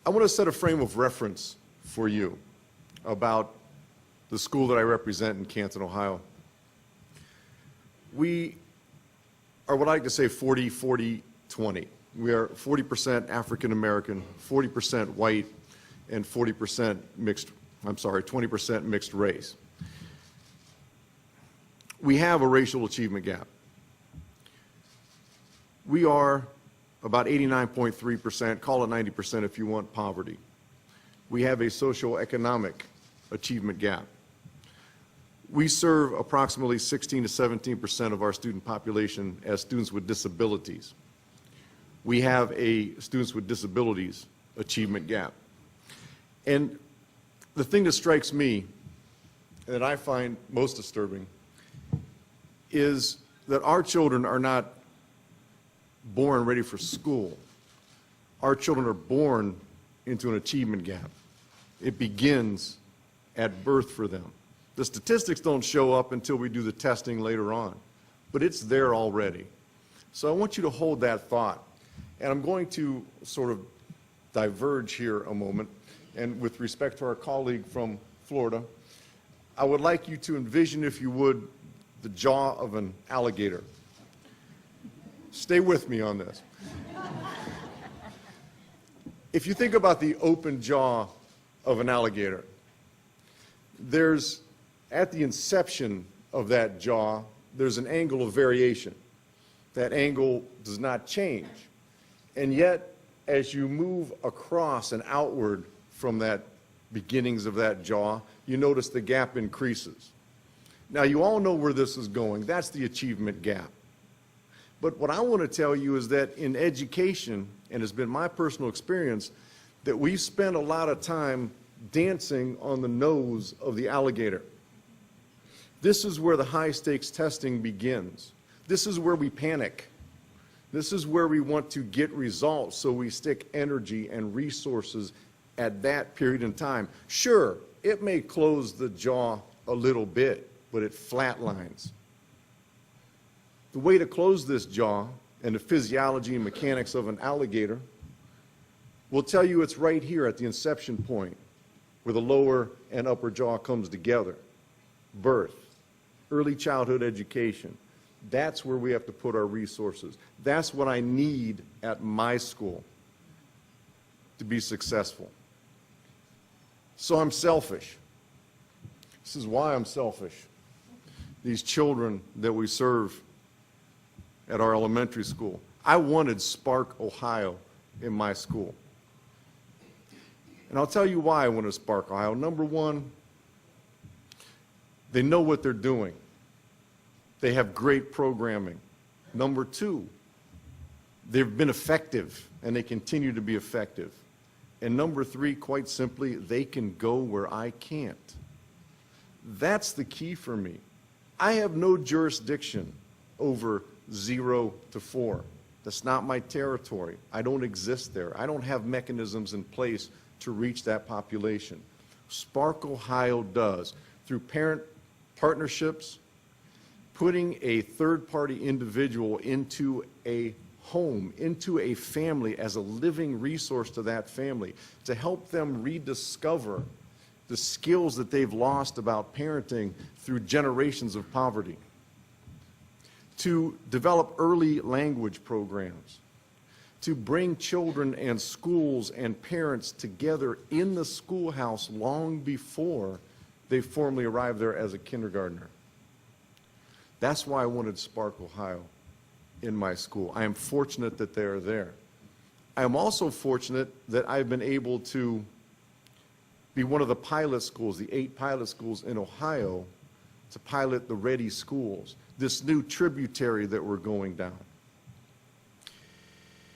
I want to set a frame of reference for you about the school that I represent in Canton, Ohio. We are what I like to say 40-40-20. We are 40% African American, 40% white, and 40% mixed, 20% mixed race. We have a racial achievement gap. We are about 89.3%, call it 90% if you want, poverty. We have a socioeconomic achievement gap. We serve approximately 16 to 17% of our student population as students with disabilities. We have a students with disabilities achievement gap. And the thing that strikes me, that I find most disturbing, is that our children are not born ready for school. Our children are born into an achievement gap. It begins at birth for them. The statistics don't show up until we do the testing later on, but it's there already. So I want you to hold that thought. And I'm going to sort of diverge here a moment. And with respect to our colleague from Florida, I would like you to envision, if you would, the jaw of an alligator. Stay with me on this. If you think about the open jaw of an alligator, there's, at the inception of that jaw, there's an angle of variation. That angle does not change. And yet, as you move across and outward from that beginnings of that jaw, you notice the gap increases. Now, you all know where this is going. That's the achievement gap. But what I want to tell you is that in education, and it's been my personal experience, that we've spent a lot of time dancing on the nose of the alligator. This is where the high-stakes testing begins. This is where we panic. This is where we want to get results, so we stick energy and resources at that period in time. Sure, it may close the jaw a little bit, but it flatlines. The way to close this jaw and the physiology and mechanics of an alligator will tell you it's right here at the inception point where the lower and upper jaw comes together. Birth, early childhood education. That's where we have to put our resources. That's what I need at my school to be successful. So I'm selfish. This is why I'm selfish. These children that we serve at our elementary school. I wanted Spark, Ohio in my school. And I'll tell you why I wanted Spark, Ohio. Number one, they know what they're doing. They have great programming. Number two, they've been effective, and they continue to be effective. And number three, quite simply, they can go where I can't. That's the key for me. I have no jurisdiction over 0 to 4. That's not my territory. I don't exist there. I don't have mechanisms in place to reach that population. Spark, Ohio does, through parent partnerships, putting a third-party individual into a home, into a family as a living resource to that family, to help them rediscover the skills that they've lost about parenting through generations of poverty, to develop early language programs, to bring children and schools and parents together in the schoolhouse long before they formally arrive there as a kindergartner. That's why I wanted Spark, Ohio in my school. I am fortunate that they are there. I am also fortunate that I've been able to be one of the pilot schools, the 8 pilot schools in Ohio, to pilot the Ready Schools, this new tributary that we're going down.